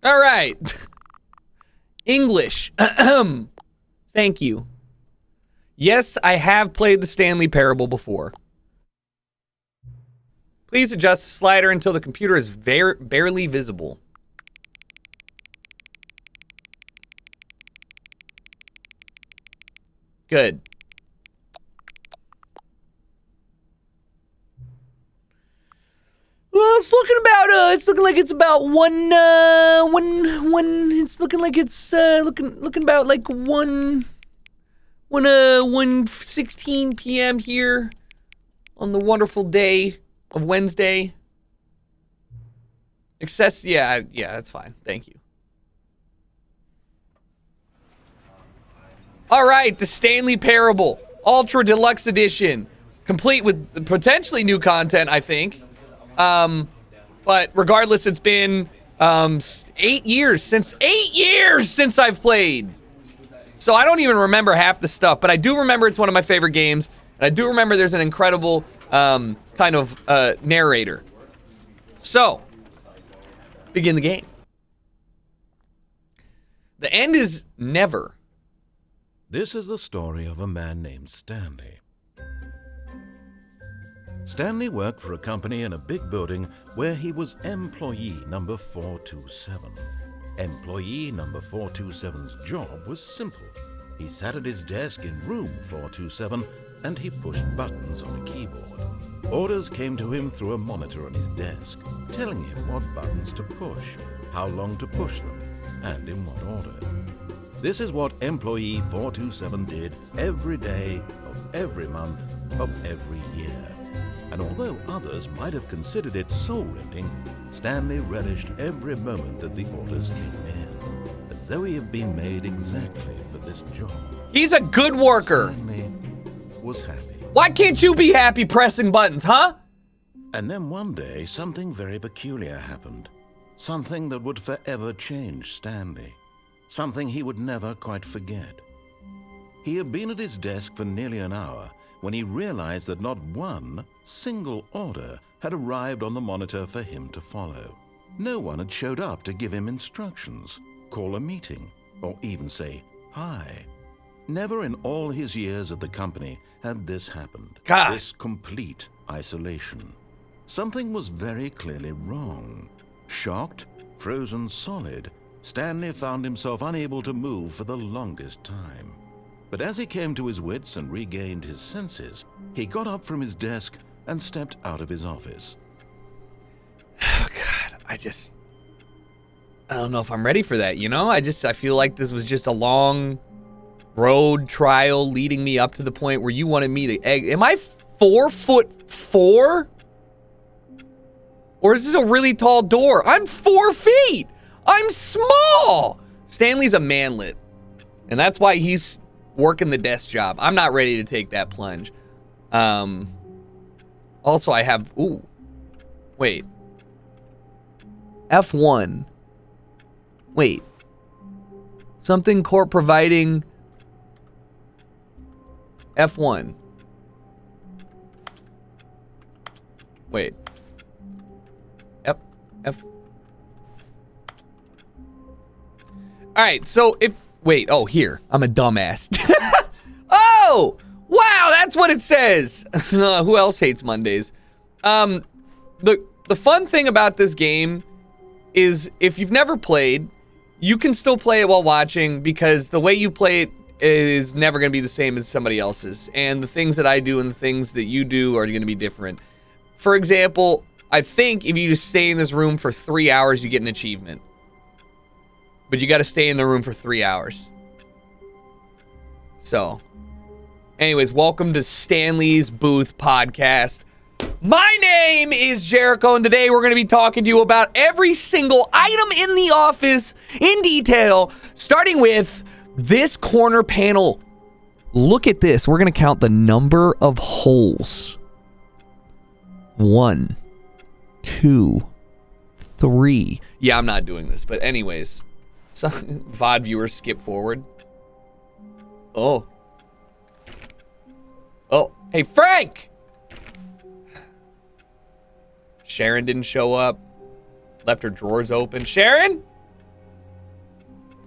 All right. English. Thank you. Yes, I have played the Stanley Parable before. Please adjust the slider until the computer is barely visible. Good. Well, it's looking about. It's looking like it's about It's looking like it's looking about like 1:16 p.m. here on the wonderful day of Wednesday. Yeah, that's fine. Thank you. All right, the Stanley Parable, Ultra Deluxe Edition, complete with potentially new content, I think. But regardless, it's been 8 years since I've played. So I don't even remember half the stuff, but I do remember it's one of my favorite games. And I do remember there's an incredible kind of narrator. So, begin the game. The end is never. This is the story of a man named Stanley. Stanley worked for a company in a big building where he was employee number 427. Employee number 427's job was simple. He sat at his desk in room 427 and he pushed buttons on a keyboard. Orders came to him through a monitor on his desk, telling him what buttons to push, how long to push them, and in what order. This is what employee 427 did every day of every month of every year. And although others might have considered it soul-rending, Stanley relished every moment that the orders came in, as though he had been made exactly for this job. He's a good worker. Stanley was happy. Why can't you be happy pressing buttons, huh? And then one day, something very peculiar happened. Something that would forever change Stanley. Something he would never quite forget. He had been at his desk for nearly an hour when he realized that not one single order had arrived on the monitor for him to follow. No one had showed up to give him instructions, call a meeting, or even say hi. Never in all his years at the company had this happened. God. This complete isolation. Something was very clearly wrong. Shocked, frozen solid, Stanley found himself unable to move for the longest time. But as he came to his wits and regained his senses, he got up from his desk and stepped out of his office. Oh, God, I don't know if I'm ready for that, you know? I feel like this was just a long road trial leading me up to the point where you wanted me to am I 4'4"? Or is this a really tall door? I'm 4 feet! I'm small! Stanley's a manlet. And that's why he's working the desk job. I'm not ready to take that plunge. Also, I have... Ooh. Wait. F1. Wait. Something Corp providing... F1. Wait. F... Alright, so if... Wait, oh, here. I'm a dumbass. Oh! Wow, that's what it says! Who else hates Mondays? The fun thing about this game is if you've never played, you can still play it while watching because the way you play it is never going to be the same as somebody else's. And the things that I do and the things that you do are going to be different. For example, I think if you just stay in this room for 3 hours, you get an achievement. But you got to stay in the room for 3 hours. So, anyways, welcome to Stanley's Booth Podcast. My name is Jericho, and today we're going to be talking to you about every single item in the office in detail, starting with this corner panel. Look at this. We're going to count the number of holes. 1, 2, 3. Yeah, I'm not doing this, but anyways. Some VOD viewers skip forward. Oh. Oh, hey, Frank! Sharon didn't show up. Left her drawers open. Sharon?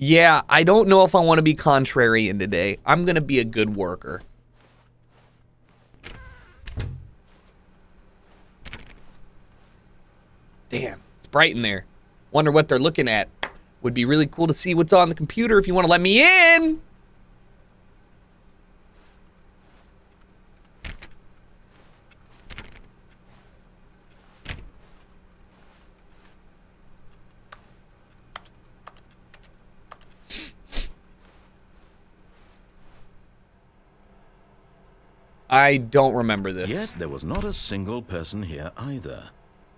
Yeah, I don't know if I want to be contrarian today. I'm going to be a good worker. Damn, it's bright in there. Wonder what they're looking at. Would be really cool to see what's on the computer if you want to let me in. I don't remember this. Yet there was not a single person here either.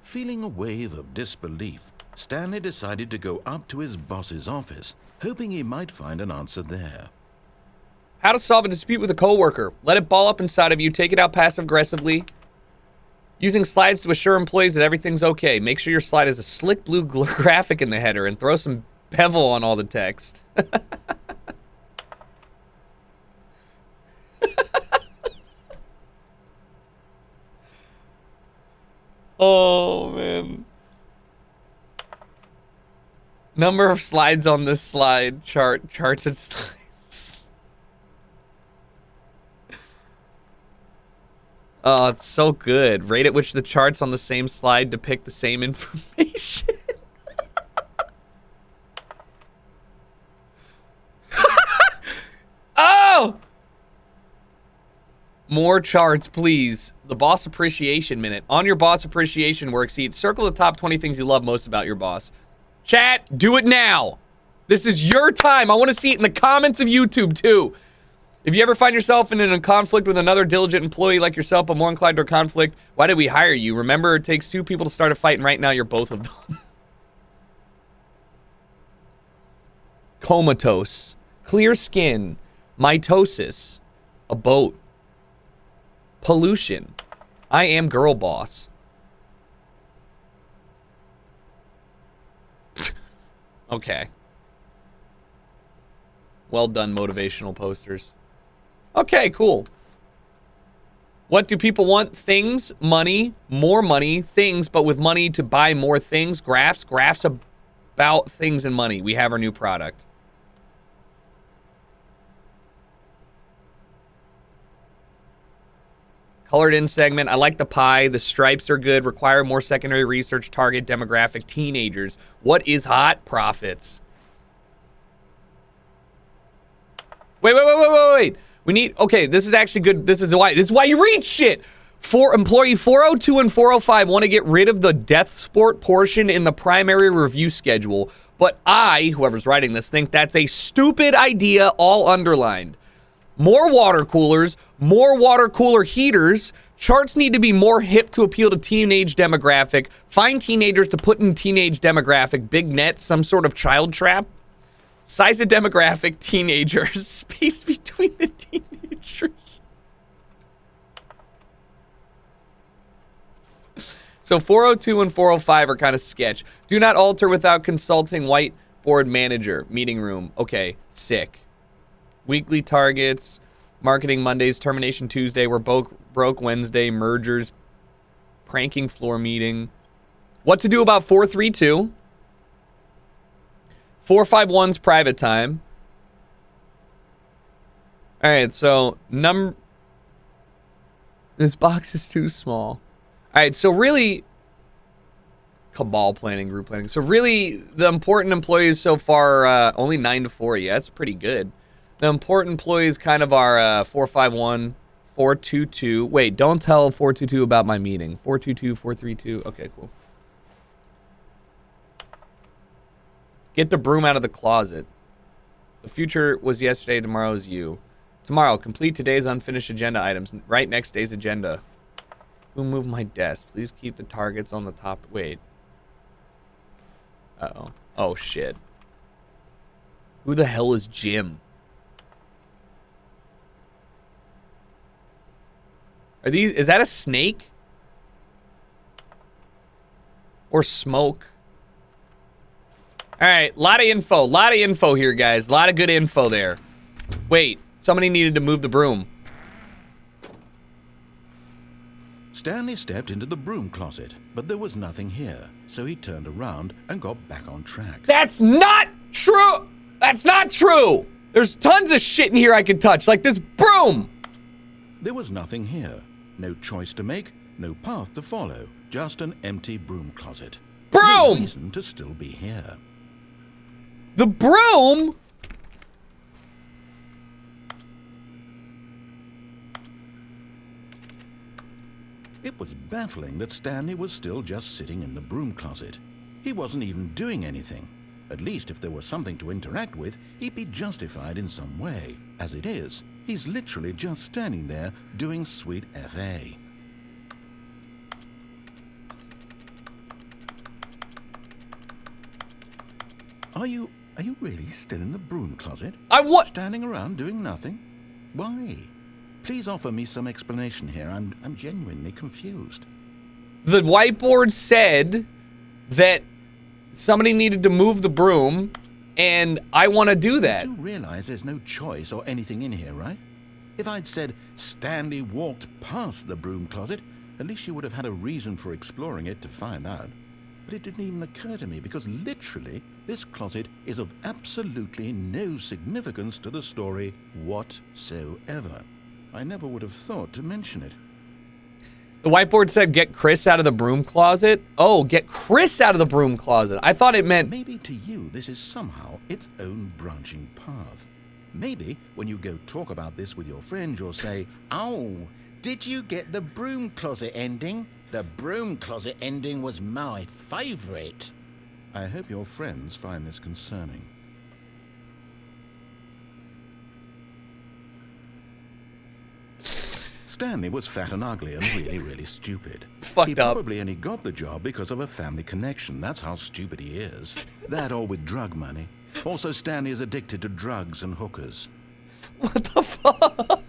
Feeling a wave of disbelief, Stanley decided to go up to his boss's office, hoping he might find an answer there. How to solve a dispute with a coworker. Let it ball up inside of you. Take it out passive-aggressively. Using slides to assure employees that everything's okay. Make sure your slide has a slick blue graphic in the header and throw some bevel on all the text. Oh, man. Number of slides on this slide chart. Charts and slides. Oh, it's so good. Rate at which the charts on the same slide depict the same information. Oh! More charts, please. The boss appreciation minute. On your boss appreciation worksheet, circle the top 20 things you love most about your boss. Chat, do it now. This is your time. I want to see it in the comments of YouTube, too. If you ever find yourself in a conflict with another diligent employee like yourself, but more inclined to a conflict, why did we hire you? Remember, it takes two people to start a fight, and right now you're both of them. Comatose. Clear skin. Mitosis. A boat. Pollution. I am girl boss. Okay. Well done, motivational posters. Okay, cool. What do people want? Things, money, more money, things, but with money to buy more things. Graphs about things and money. We have our new product. Colored in segment. I like the pie. The stripes are good. Require more secondary research. Target demographic. Teenagers. What is hot? Profits. Wait. We need, okay, this is actually good. This is why you read shit. For employee 402 and 405 want to get rid of the death sport portion in the primary review schedule. But I, whoever's writing this, think that's a stupid idea, all underlined. More water coolers, more water cooler heaters. Charts need to be more hip to appeal to teenage demographic. Find teenagers to put in teenage demographic. Big net, some sort of child trap. Size of demographic, teenagers. Space between the teenagers. So 402 and 405 are kind of sketch. Do not alter without consulting whiteboard manager. Meeting room. Okay, sick. Weekly targets, marketing Mondays, termination Tuesday, we're broke Wednesday, mergers, pranking floor meeting. What to do about 432? 451's private time. All right, so this box is too small. All right, so really, cabal planning, group planning. So really, the important employees so far, only 9 to 4. Yeah, that's pretty good. The important employees kind of are 451, 422. Wait, don't tell 422 about my meeting. 422, 432. Okay, cool. Get the broom out of the closet. The future was yesterday, tomorrow is you. Tomorrow, complete today's unfinished agenda items. Right next day's agenda. Who moved my desk? Please keep the targets on the top. Wait. Uh-oh. Oh, shit. Who the hell is Jim? Is that a snake? Or smoke? All right, lot of info here, guys. A lot of good info there. Wait, somebody needed to move the broom. Stanley stepped into the broom closet, but there was nothing here, so he turned around and got back on track. That's not true! That's not true! There's tons of shit in here I can touch, like this broom! There was nothing here. No choice to make, no path to follow. Just an empty broom closet. Broom! No reason to still be here. The broom? It was baffling that Stanley was still just sitting in the broom closet. He wasn't even doing anything. At least if there was something to interact with, he'd be justified in some way. As it is, he's literally just standing there doing sweet FA. Are you really still in the broom closet? Standing around doing nothing? Why? Please offer me some explanation here. I'm genuinely confused. The whiteboard said that somebody needed to move the broom, and I want to do that. You do realize there's no choice or anything in here, right? If I'd said Stanley walked past the broom closet, at least you would have had a reason for exploring it to find out. But it didn't even occur to me because literally this closet is of absolutely no significance to the story whatsoever. I never would have thought to mention it. The whiteboard said get Chris out of the broom closet. Oh, get Chris out of the broom closet. I thought it meant... Maybe to you this is somehow its own branching path. Maybe when you go talk about this with your friend, you'll say, "Oh, did you get the broom closet ending? The broom closet ending was my favorite." I hope your friends find this concerning. Stanley was fat and ugly and really stupid. It's fucked he up. Probably only got the job because of a family connection. That's how stupid he is. That or with drug money. Also, Stanley is addicted to drugs and hookers. What the fuck?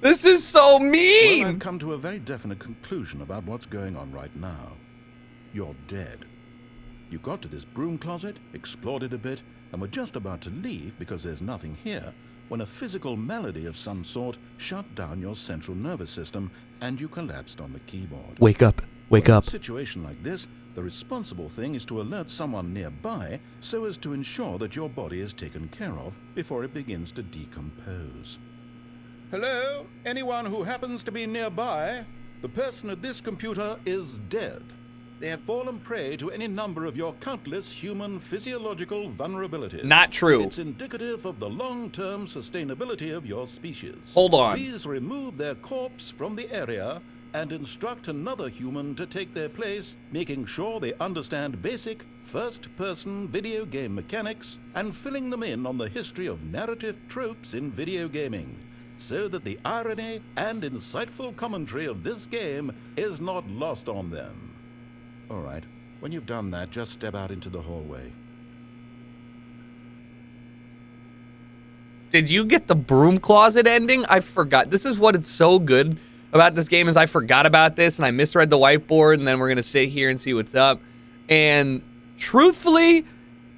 This is so mean! Well, I've come to a very definite conclusion about what's going on right now. You're dead. You got to this broom closet, explored it a bit, and were just about to leave because there's nothing here, when a physical malady of some sort shut down your central nervous system and you collapsed on the keyboard. Wake up. Wake up. In a situation like this, the responsible thing is to alert someone nearby so as to ensure that your body is taken care of before it begins to decompose. Hello? Anyone who happens to be nearby? The person at this computer is dead. They have fallen prey to any number of your countless human physiological vulnerabilities. Not true. It's indicative of the long-term sustainability of your species. Hold on. Please remove their corpse from the area and instruct another human to take their place, making sure they understand basic first-person video game mechanics and filling them in on the history of narrative tropes in video gaming, so that the irony and insightful commentary of this game is not lost on them. All right, when you've done that, just step out into the hallway. Did you get the broom closet ending? I forgot. This is what it's so good about this game is I forgot about this and I misread the whiteboard, and then we're going to sit here and see what's up. And truthfully,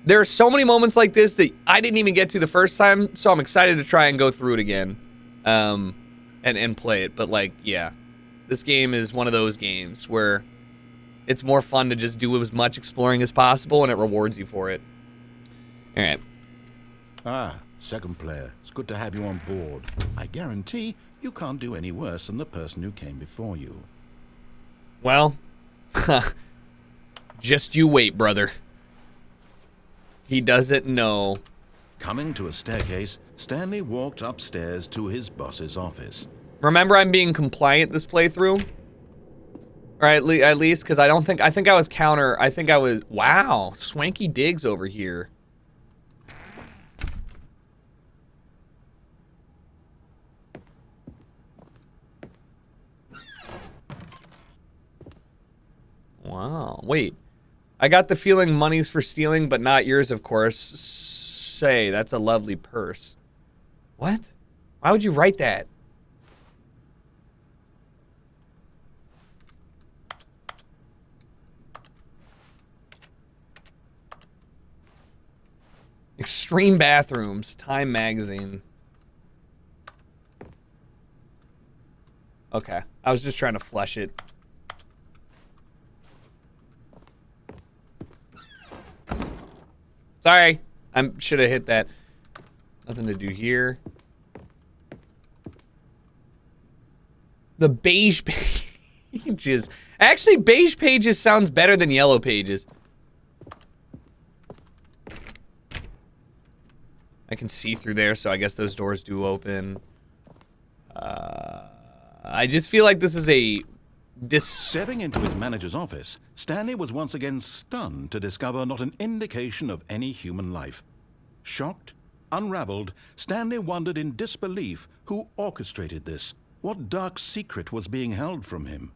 there are so many moments like this that I didn't even get to the first time, so I'm excited to try and go through it again and play it. But, like, yeah, this game is one of those games where it's more fun to just do as much exploring as possible, and it rewards you for it. All right. Ah, second player. It's good to have you on board. I guarantee you can't do any worse than the person who came before you. Well, just you wait, brother. He doesn't know. Coming to a staircase, Stanley walked upstairs to his boss's office. Remember, I'm being compliant this playthrough? Or at least, because I think I was counter, wow, swanky digs over here. Wow, wait. I got the feeling money's for stealing, but not yours, of course. Say, that's a lovely purse. What? Why would you write that? Extreme bathrooms, Time magazine. Okay, I was just trying to flush it. Sorry. I should have hit that. Nothing to do here. The beige pages. Actually, beige pages sounds better than yellow pages. I can see through there, so I guess those doors do open. I just feel like this is a... Stepping into his manager's office, Stanley was once again stunned to discover not an indication of any human life. Shocked, unraveled, Stanley wondered in disbelief who orchestrated this. What dark secret was being held from him?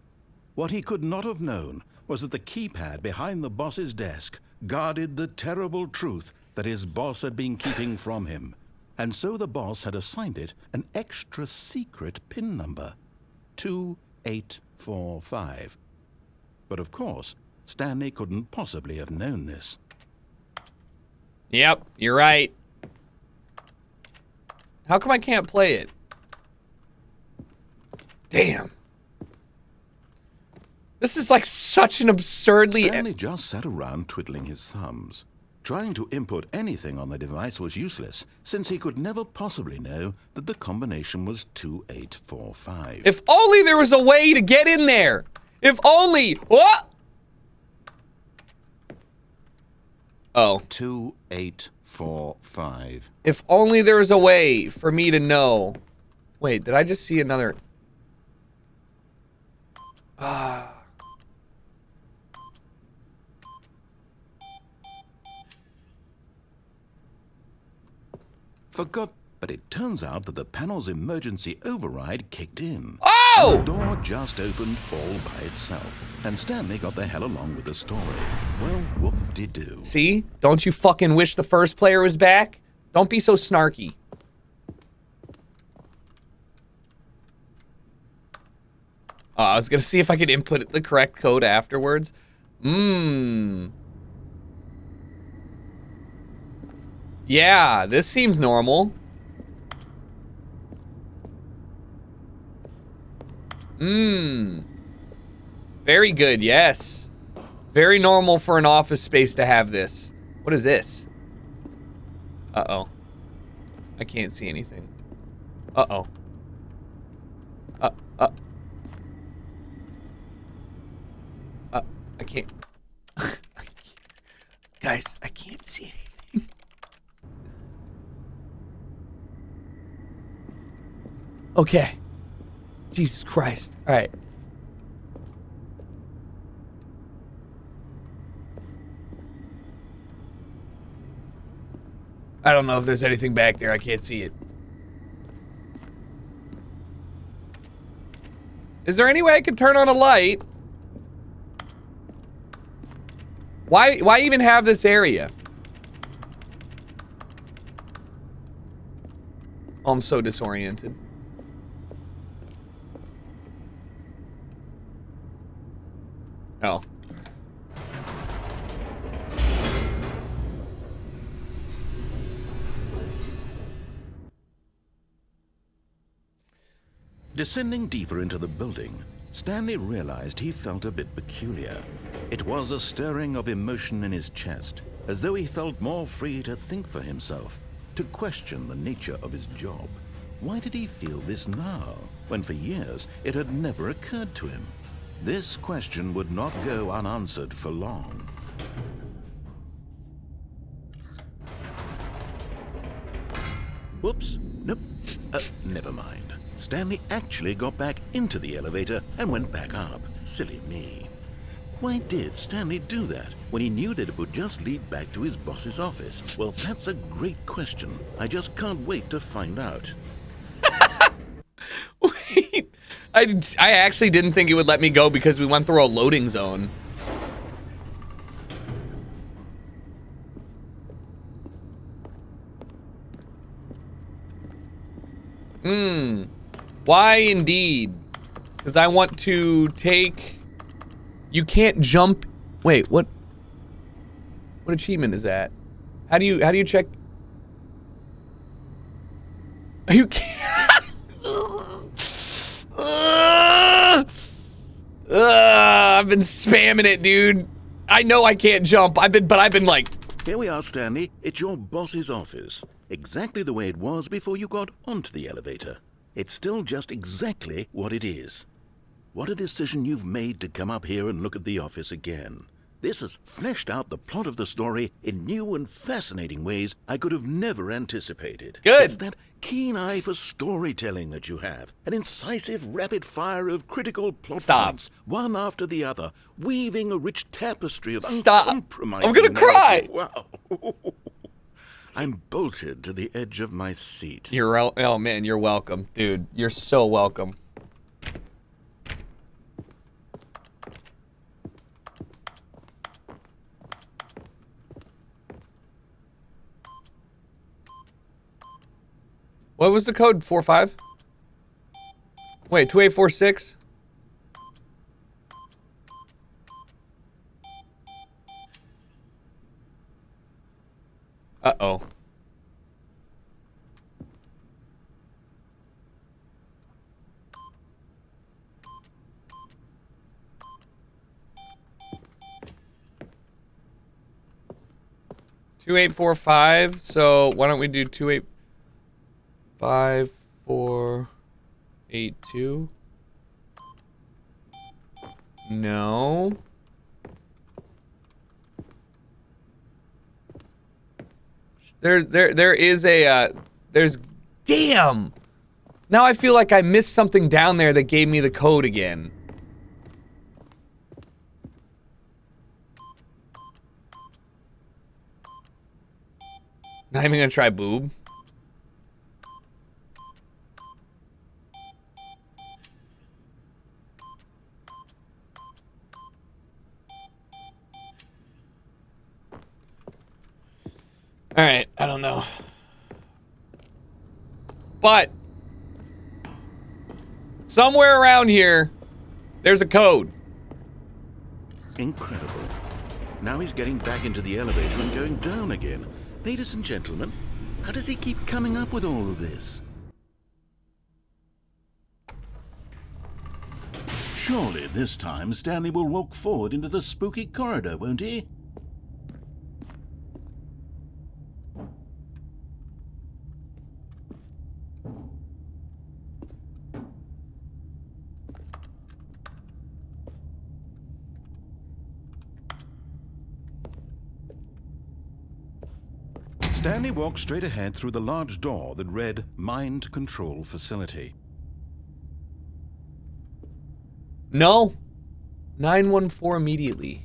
What he could not have known was that the keypad behind the boss's desk guarded the terrible truth that his boss had been keeping from him. And so the boss had assigned it an extra secret PIN number, 2845. But of course, Stanley couldn't possibly have known this. Yep, you're right. How come I can't play it? Damn. This is like such an absurdly... Stanley just sat around twiddling his thumbs. Trying to input anything on the device was useless, since he could never possibly know that the combination was 2845. If only there was a way to get in there! If only... What? Oh. 2845. If only there was a way for me to know. Wait, did I just see another... Forgot, but it turns out that the panel's emergency override kicked in. Oh! And the door just opened all by itself, and Stanley got the hell along with the story. Well, whoop-de-doo. See? Don't you fucking wish the first player was back? Don't be so snarky. I was gonna see if I could input the correct code afterwards. Yeah, this seems normal. Very good, yes. Very normal for an office space to have this. What is this? Uh-oh. I can't see anything. Uh-oh. I can't. Guys, I can't see anything. Okay. Jesus Christ. All right. I don't know if there's anything back there. I can't see it. Is there any way I could turn on a light? Why even have this area? Oh, I'm so disoriented. Oh. Descending deeper into the building, Stanley realized he felt a bit peculiar. It was a stirring of emotion in his chest, as though he felt more free to think for himself, to question the nature of his job. Why did he feel this now, when for years it had never occurred to him? This question would not go unanswered for long. Whoops, nope, never mind. Stanley actually got back into the elevator and went back up. Silly me. Why did Stanley do that when he knew that it would just lead back to his boss's office? Well, that's a great question. I just can't wait to find out. Wait, I actually didn't think it would let me go because we went through a loading zone. Why indeed? Because I want to take... You can't jump... Wait, what achievement is that? How do you check... You can't... I've been spamming it, dude. I know I can't jump. But I've been like Here we are, Stanley. It's your boss's office. Exactly the way it was before you got onto the elevator. It's still just exactly what it is. What a decision you've made to come up here and look at the office again. This has fleshed out the plot of the story in new and fascinating ways I could have never anticipated. Good. It's that keen eye for storytelling that you have. An incisive rapid fire of critical plot points, one after the other, weaving a rich tapestry of uncompromising I'm gonna cry! Wow. I'm bolted to the edge of my seat. Oh man, you're welcome, dude. You're so welcome. What was the code? 45? Wait, 2846? Uh-oh. Two 845. So why don't we do 285-482? No. There is a there's damn. Now I feel like I missed something down there that gave me the code again. Not even gonna try boob. All right, I don't know. But somewhere around here, there's a code. Incredible. Now he's getting back into the elevator and going down again. Ladies and gentlemen, how does he keep coming up with all of this? Surely this time Stanley will walk forward into the spooky corridor, won't he? Stanley walked straight ahead through the large door that read Mind Control Facility. No. 914 immediately.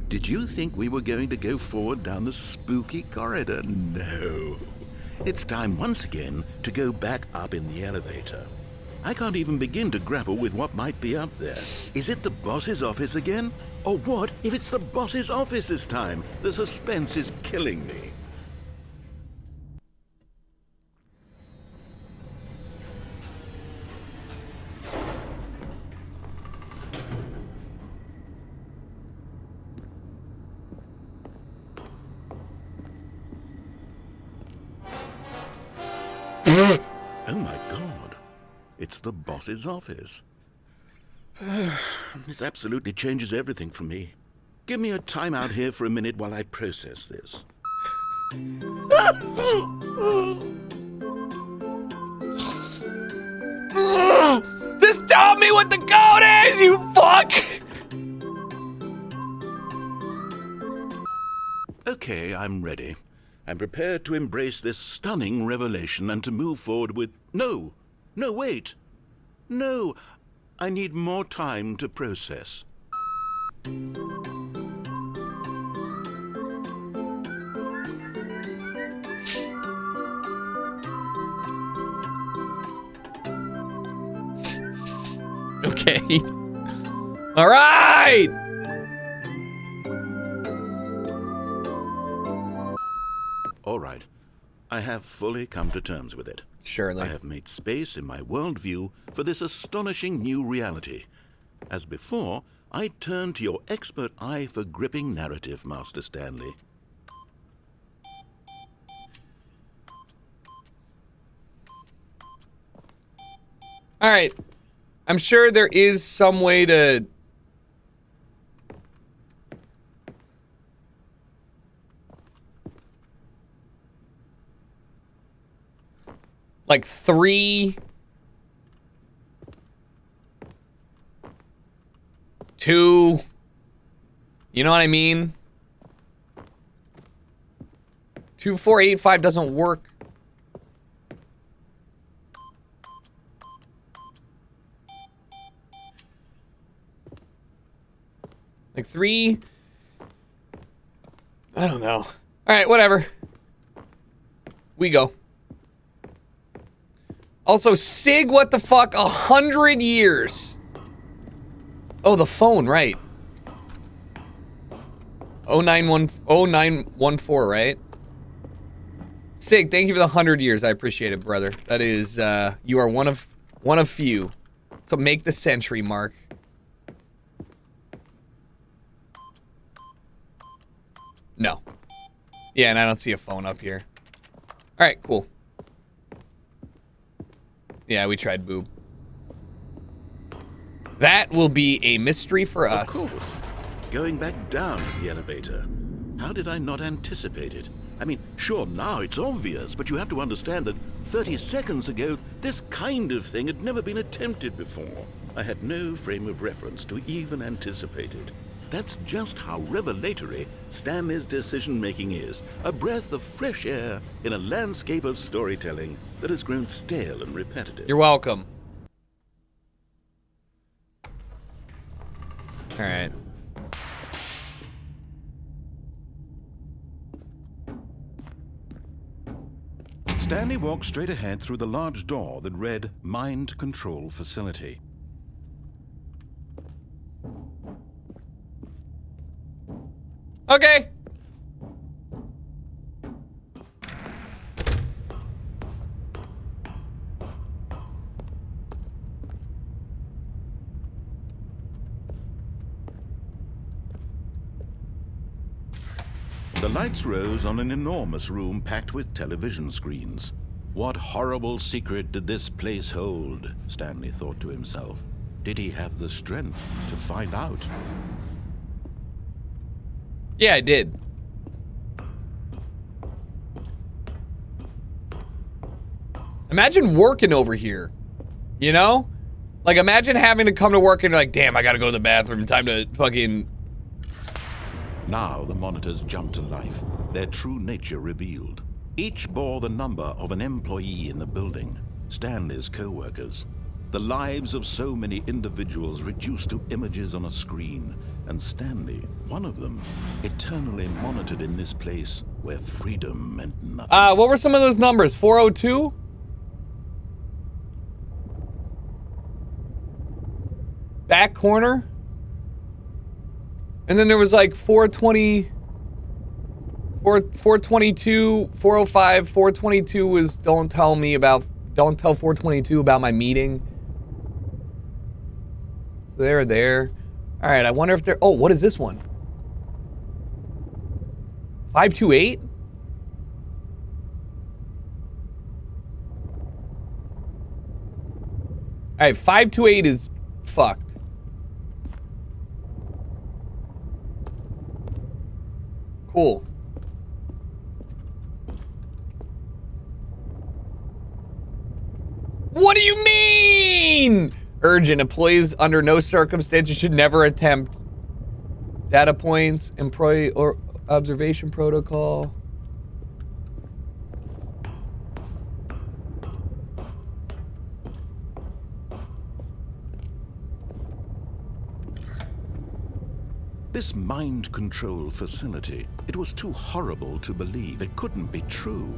Did you think we were going to go forward down the spooky corridor? No. It's time once again to go back up in the elevator. I can't even begin to grapple with what might be up there. Is it the boss's office again? Or what if it's the boss's office this time? The suspense is killing me. Oh my God, it's the boss's office. This absolutely changes everything for me. Give me a time out here for a minute while I process this. Just tell me what the code is, you fuck! Okay, I'm ready. I'm prepared to embrace this stunning revelation and to move forward with... No, wait. No, I need more time to process. Okay. All right! All right. I have fully come to terms with it. Surely. I have made space in my worldview for this astonishing new reality. As before, I turn to your expert eye for gripping narrative, Master Stanley. All right. I'm sure there is some way to... like 3... 2... You know what I mean? 2485 doesn't work. Like 3... I don't know. Alright, whatever. We go. Also, Sig, what the fuck? 100 years. Oh, the phone, right. 0914, right? Sig, thank you for the 100 years. I appreciate it, brother. That is, you are one of few. So make the century mark. No. Yeah, and I don't see a phone up here. Alright, cool. Yeah, we tried boob. That will be a mystery for us. Of course. Going back down in the elevator. How did I not anticipate it? I mean, sure, now it's obvious, but you have to understand that 30 seconds ago, this kind of thing had never been attempted before. I had no frame of reference to even anticipate it. That's just how revelatory Stanley's decision-making is. A breath of fresh air in a landscape of storytelling that has grown stale and repetitive. You're welcome. All right. Stanley walked straight ahead through the large door that read Mind Control Facility. Okay. The lights rose on an enormous room packed with television screens. What horrible secret did this place hold? Stanley thought to himself. Did he have the strength to find out? Yeah, I did. Imagine working over here. You know? Like, imagine having to come to work and you're like, damn, I gotta go to the bathroom. Time to fucking... Now the monitors jumped to life, their true nature revealed. Each bore the number of an employee in the building, Stanley's co-workers. The lives of so many individuals reduced to images on a screen, and Stanley, one of them, eternally monitored in this place where freedom meant nothing. What were some of those numbers? 402? Back corner? And then there was like 420... 422, 405, 422 was don't tell 422 about my meeting. So they're there. All right, I wonder if they're, oh, what is this one? 528? All right, 528 is fucked. Cool. What do you mean? Urgent. Employees under no circumstances should never attempt. Data points, employee or observation protocol. This mind control facility, it was too horrible to believe. It couldn't be true.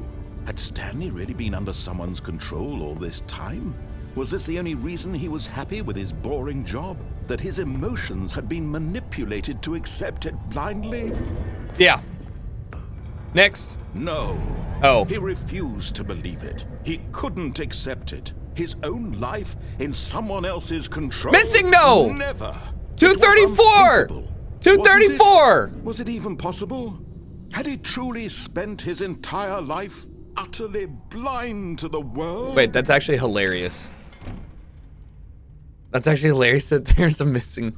Had Stanley really been under someone's control all this time? Was this the only reason he was happy with his boring job? That his emotions had been manipulated to accept it blindly? Yeah. Next. No. Oh. He refused to believe it. He couldn't accept it. His own life in someone else's control? Missing no! Never. 234! 234! Was it even possible? Had he truly spent his entire life utterly blind to the world? Wait, that's actually hilarious. That's actually hilarious that there's a missing...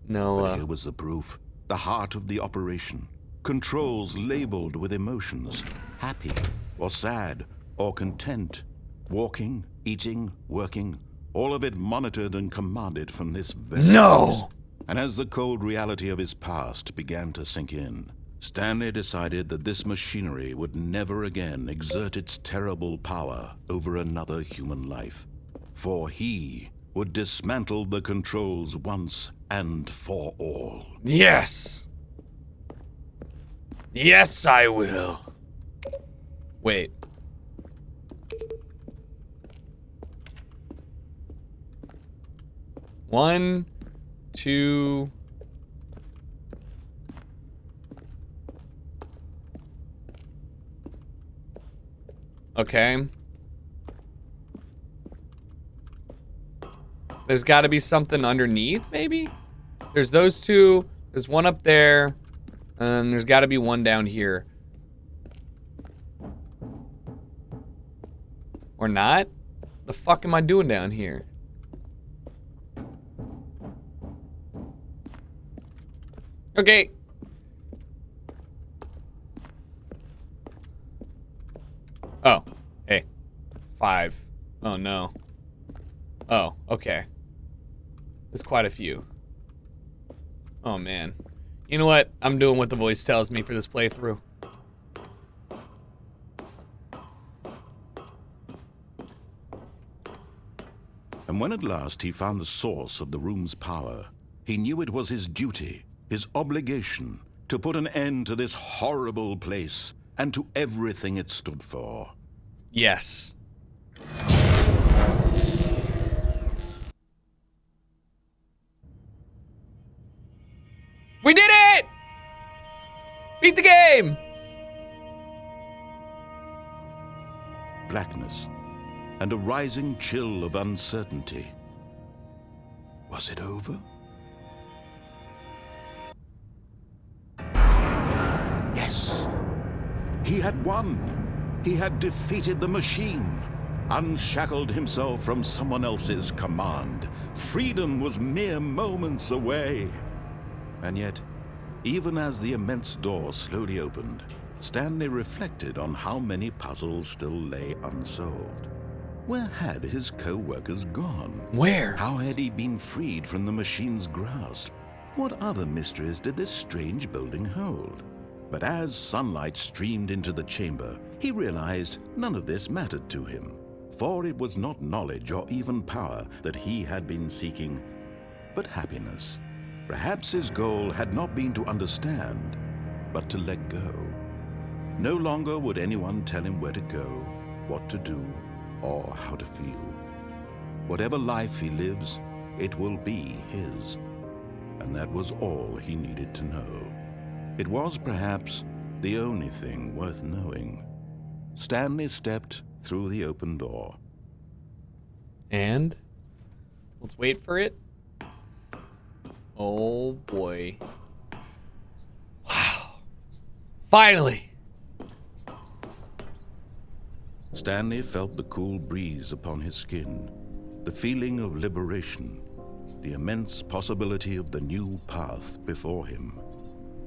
No, But here was the proof. The heart of the operation. Controls labeled with emotions. Happy, or sad, or content. Walking, eating, working. All of it monitored and commanded from this very No! place. And as the cold reality of his past began to sink in, Stanley decided that this machinery would never again exert its terrible power over another human life. For he would dismantle the controls once and for all. Yes! Yes, I will. Wait. One, two... Okay. There's got to be something underneath, maybe? There's those two. There's one up there. And there's got to be one down here. Or not? The fuck am I doing down here? Okay. Oh, hey. 5. Oh, no. Oh, okay. There's quite a few. Oh, man. You know what? I'm doing what the voice tells me for this playthrough. And when at last he found the source of the room's power, he knew it was his duty, his obligation, to put an end to this horrible place and to everything it stood for. Yes. We did it! Beat the game! Blackness and a rising chill of uncertainty. Was it over? Yes. He had won. He had defeated the machine, unshackled himself from someone else's command. Freedom was mere moments away. And yet, even as the immense door slowly opened, Stanley reflected on how many puzzles still lay unsolved. Where had his co-workers gone? Where? How had he been freed from the machine's grasp? What other mysteries did this strange building hold? But as sunlight streamed into the chamber, he realized none of this mattered to him, for it was not knowledge or even power that he had been seeking, but happiness. Perhaps his goal had not been to understand, but to let go. No longer would anyone tell him where to go, what to do, or how to feel. Whatever life he lives, it will be his. And that was all he needed to know. It was perhaps the only thing worth knowing. Stanley stepped through the open door. And? Let's wait for it. Oh boy. Wow. Finally! Stanley felt the cool breeze upon his skin, the feeling of liberation, the immense possibility of the new path before him.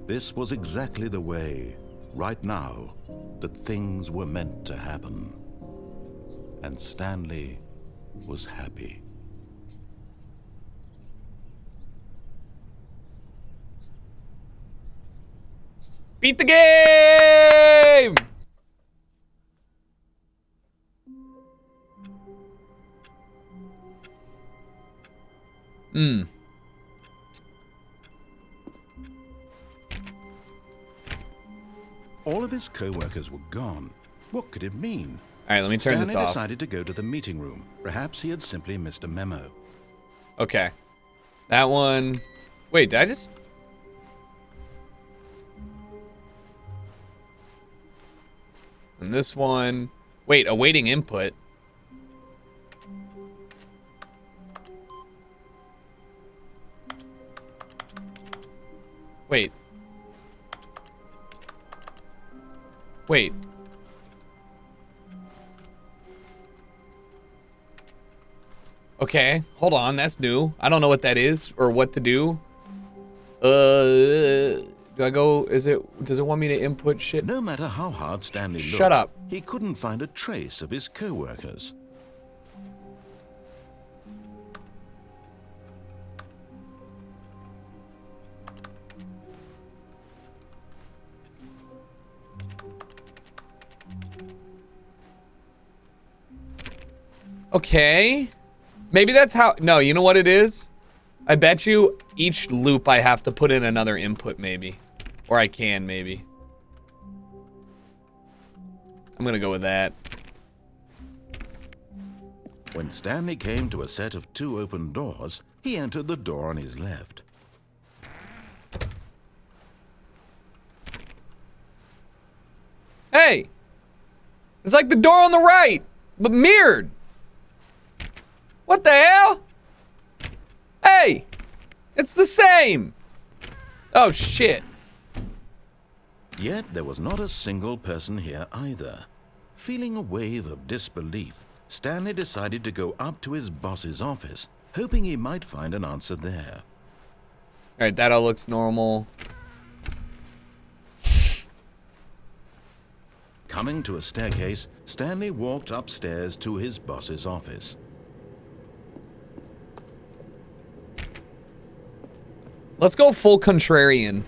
This was exactly the way, right now, that things were meant to happen. And Stanley was happy. Beat the game! All of his co-workers were gone. What could it mean? All right, let me turn this Stanley off. decided to go to the meeting room. Perhaps he had simply missed a memo. Okay. That one... Wait, did I just... And this one... Wait, awaiting input. Wait. Wait. Okay, hold on, that's new. I don't know what that is or what to do. Do I go, does it want me to input shit? No matter how hard Stanley looked, Shut up. he couldn't find a trace of his co-workers. Okay. Maybe that's how, no, you know what it is? I bet you each loop I have to put in another input maybe. Or I can maybe. I'm gonna go with that. When Stanley came to a set of 2 open doors, he entered the door on his left. Hey! It's like the door on the right, but mirrored. What the hell? Hey! It's the same! Oh, shit. Yet there was not a single person here either. Feeling a wave of disbelief, Stanley decided to go up to his boss's office, hoping he might find an answer there. Alright, that all looks normal. Coming to a staircase, Stanley walked upstairs to his boss's office. Let's go full contrarian.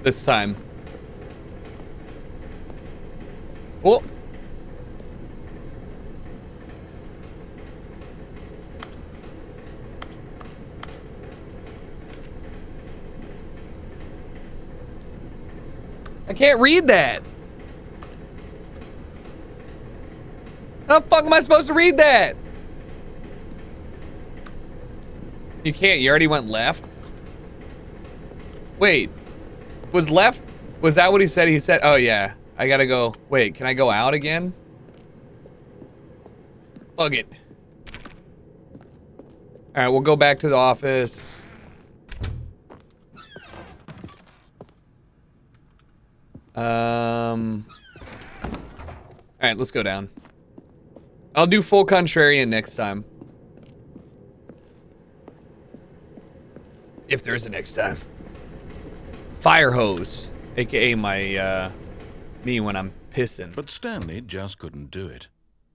This time. Oh. I can't read that. How the fuck am I supposed to read that? You can't, you already went left? Wait, was left, was that what he said? He said, oh yeah, I gotta go. Wait, can I go out again? Fuck it. All right, we'll go back to the office. All right, let's go down. I'll do full contrarian next time. If there's a next time. Fire hose, aka my me when I'm pissing. But Stanley just couldn't do it.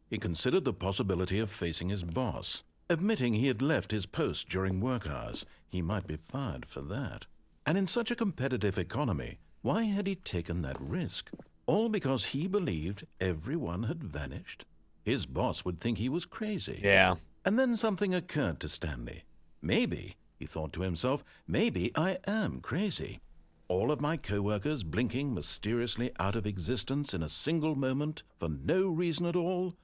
He considered the possibility of facing his boss. Admitting he had left his post during work hours, he might be fired for that. And in such a competitive economy, why had he taken that risk? All because he believed everyone had vanished? His boss would think he was crazy. Yeah. And then something occurred to Stanley. Maybe, he thought to himself, maybe I am crazy. All of my co-workers blinking mysteriously out of existence in a single moment for no reason at all?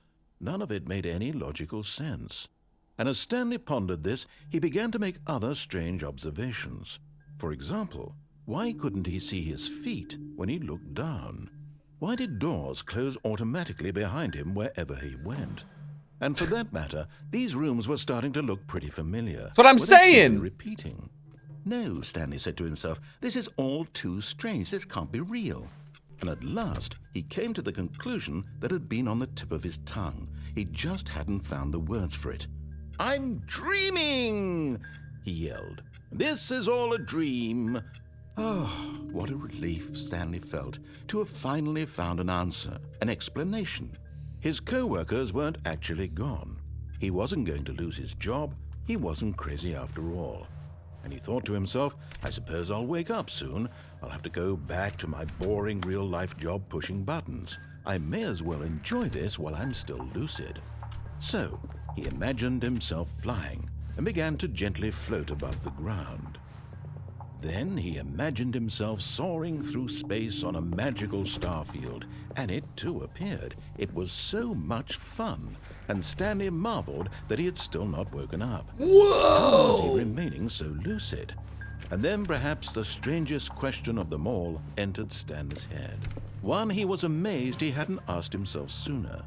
None of it made any logical sense. And as Stanley pondered this, he began to make other strange observations. For example, why couldn't he see his feet when he looked down? Why did doors close automatically behind him wherever he went? And for that matter, these rooms were starting to look pretty familiar. That's what I'm Were they saying! simply repeating? No, Stanley said to himself, this is all too strange. This can't be real. And at last, he came to the conclusion that had been on the tip of his tongue. He just hadn't found the words for it. I'm dreaming, he yelled. This is all a dream. Oh, what a relief Stanley felt to have finally found an answer, an explanation. His co-workers weren't actually gone. He wasn't going to lose his job. He wasn't crazy after all. And he thought to himself, I suppose I'll wake up soon. I'll have to go back to my boring real-life job pushing buttons. I may as well enjoy this while I'm still lucid. So, he imagined himself flying and began to gently float above the ground. Then he imagined himself soaring through space on a magical starfield, and it too appeared. It was so much fun, and Stanley marveled that he had still not woken up. Whoa! How was he remaining so lucid? And then perhaps the strangest question of them all entered Stanley's head. One he was amazed he hadn't asked himself sooner.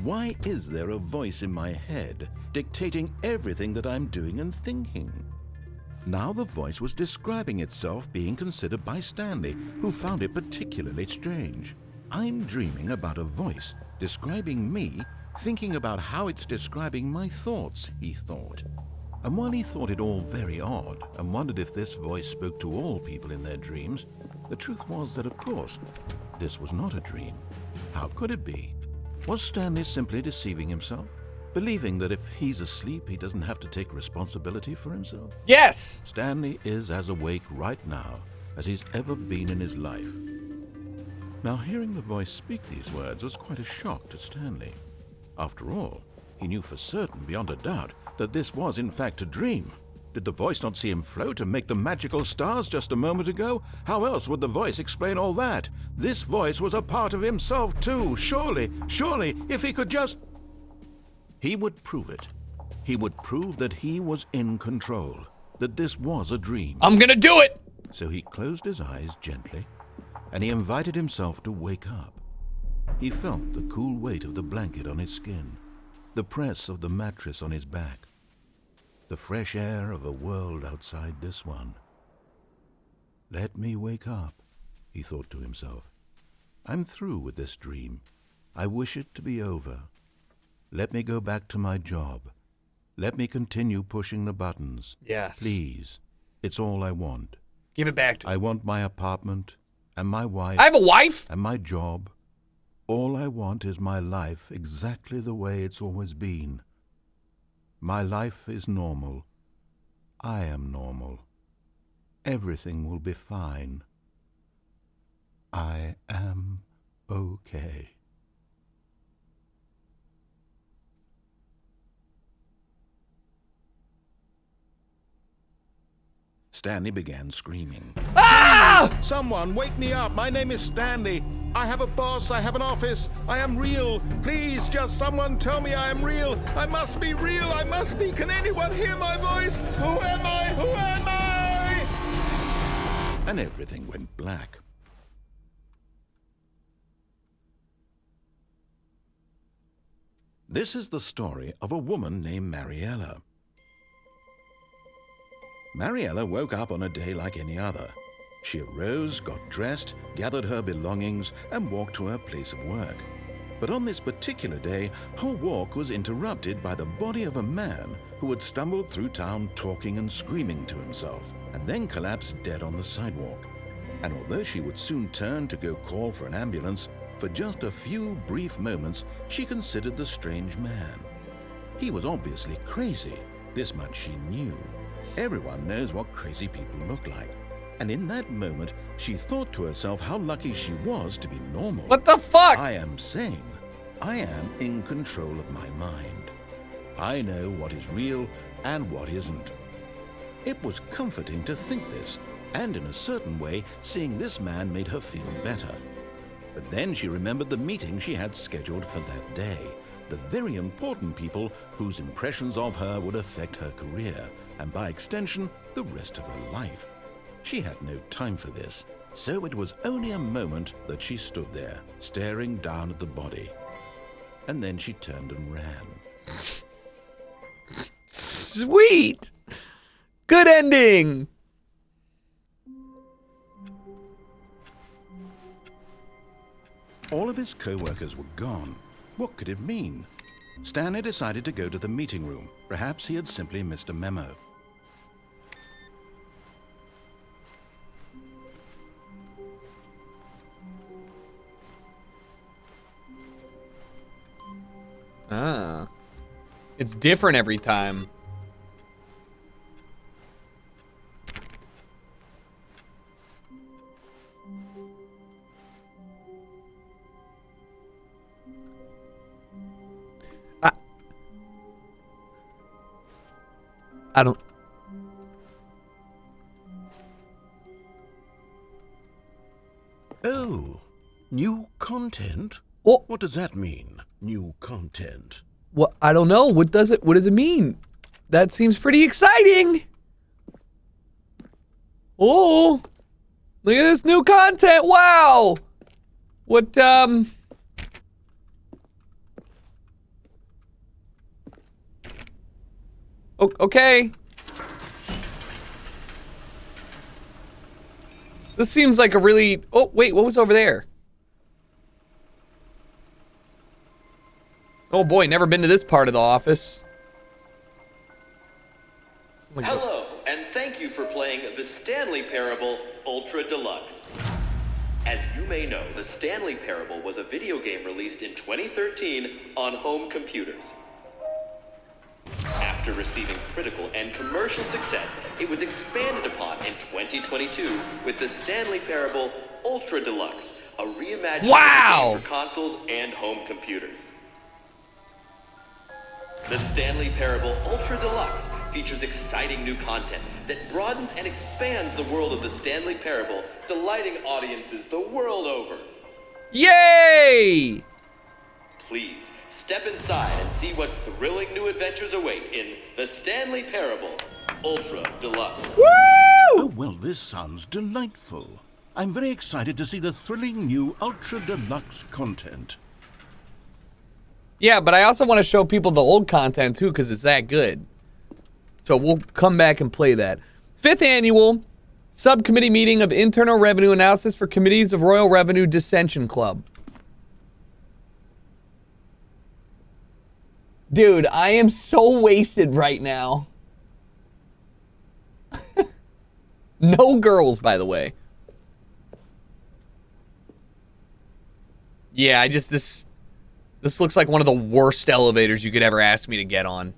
Why is there a voice in my head dictating everything that I'm doing and thinking? Now the voice was describing itself being considered by Stanley, who found it particularly strange. I'm dreaming about a voice describing me thinking about how it's describing my thoughts, he thought. And while he thought it all very odd and wondered if this voice spoke to all people in their dreams, the truth was that, of course, this was not a dream. How could it be? Was Stanley simply deceiving himself? Believing that if he's asleep, he doesn't have to take responsibility for himself? Yes! Stanley is as awake right now as he's ever been in his life. Now, hearing the voice speak these words was quite a shock to Stanley. After all, he knew for certain, beyond a doubt, that this was in fact a dream. Did the voice not see him float and make the magical stars just a moment ago? How else would the voice explain all that? This voice was a part of himself too. Surely, if he could just... He would prove it. He would prove that he was in control, that this was a dream. I'm gonna do it! So he closed his eyes gently, and he invited himself to wake up. He felt the cool weight of the blanket on his skin, the press of the mattress on his back, the fresh air of a world outside this one. Let me wake up, he thought to himself. I'm through with this dream. I wish it to be over. Let me go back to my job. Let me continue pushing the buttons. Yes. Please. It's all I want. Give it back to me. I want my apartment and my wife. I have a wife? And my job. All I want is my life exactly the way it's always been. My life is normal. I am normal. Everything will be fine. I am okay. Stanley began screaming. Ah! Please, someone, wake me up. My name is Stanley. I have a boss. I have an office. I am real. Please, just someone tell me I am real. I must be real. I must be. Can anyone hear my voice? Who am I? Who am I? And everything went black. This is the story of a woman named Mariella. Mariella woke up on a day like any other. She arose, got dressed, gathered her belongings, and walked to her place of work. But on this particular day, her walk was interrupted by the body of a man who had stumbled through town talking and screaming to himself, and then collapsed dead on the sidewalk. And although she would soon turn to go call for an ambulance, for just a few brief moments, she considered the strange man. He was obviously crazy. This much she knew. Everyone knows what crazy people look like. And in that moment, she thought to herself how lucky she was to be normal. What the fuck? I am sane. I am in control of my mind. I know what is real and what isn't. It was comforting to think this, and in a certain way, seeing this man made her feel better. But then she remembered the meeting she had scheduled for that day. The very important people whose impressions of her would affect her career, and by extension, the rest of her life. She had no time for this, so it was only a moment that she stood there, staring down at the body. And then she turned and ran. Sweet! Good ending! All of his co-workers were gone. What could it mean? Stanley decided to go to the meeting room. Perhaps he had simply missed a memo. Ah. It's different every time. I don't... Oh, new content? Oh. What does that mean, new content? What? I don't know. What does it mean? That seems pretty exciting. Oh, look at this new content. Wow. What, okay. This seems like a really... Oh, wait, what was over there? Oh boy, never been to this part of the office. Hello, and thank you for playing the Stanley Parable Ultra Deluxe. As you may know, the Stanley Parable was a video game released in 2013 on home computers. After receiving critical and commercial success, it was expanded upon in 2022 with the Stanley Parable Ultra Deluxe, a reimagined game for consoles and home computers. The Stanley Parable Ultra Deluxe features exciting new content that broadens and expands the world of the Stanley Parable, delighting audiences the world over. Yay! Please, step inside and see what thrilling new adventures await in the Stanley Parable Ultra Deluxe. Woo! Oh, well, this sounds delightful. I'm very excited to see the thrilling new Ultra Deluxe content. Yeah, but I also want to show people the old content too, because it's that good. So we'll come back and play that. 5th annual subcommittee meeting of Internal Revenue Analysis for Committees of Royal Revenue Dissension Club. Dude, I am so wasted right now. No girls, by the way. Yeah, this looks like one of the worst elevators you could ever ask me to get on.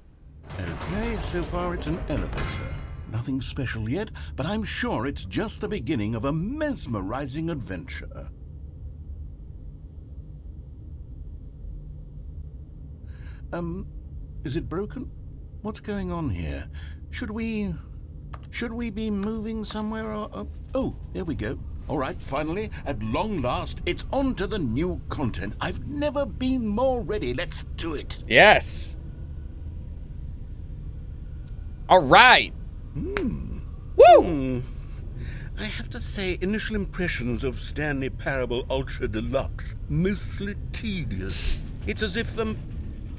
Okay, so far it's an elevator. Nothing special yet, but I'm sure it's just the beginning of a mesmerizing adventure. Is it broken? What's going on here? Should we be moving somewhere or... Oh, there we go. All right, finally, at long last, it's on to the new content. I've never been more ready. Let's do it. Yes. All right. Woo! I have to say, initial impressions of Stanley Parable Ultra Deluxe, mostly tedious. It's as if,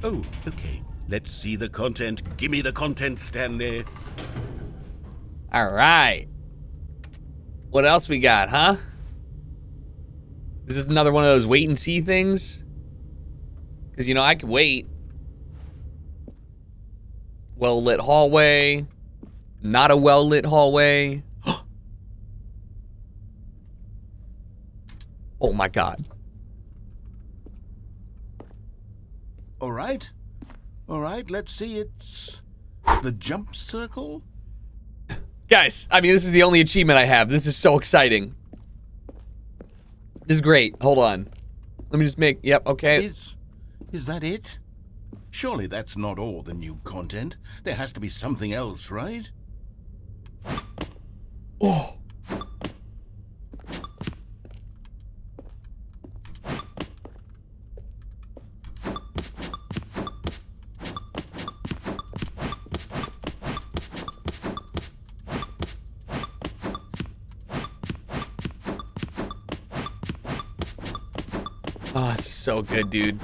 Oh, okay. Let's see the content. Give me the content, Stanley. All right. What else we got, huh? Is this another one of those wait and see things? Because, you know, I could wait. Well-lit hallway. Not a well-lit hallway. Oh, my God. All right, let's see. It's the jump circle. Guys, I mean, this is the only achievement I have. This is so exciting. This is great. Hold on. Let me just make... Yep, okay. Is that it? Surely that's not all the new content. There has to be something else, right? Oh. Oh, it's so good, dude.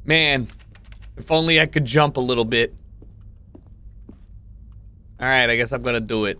Man, if only I could jump a little bit. All right, I guess I'm gonna do it.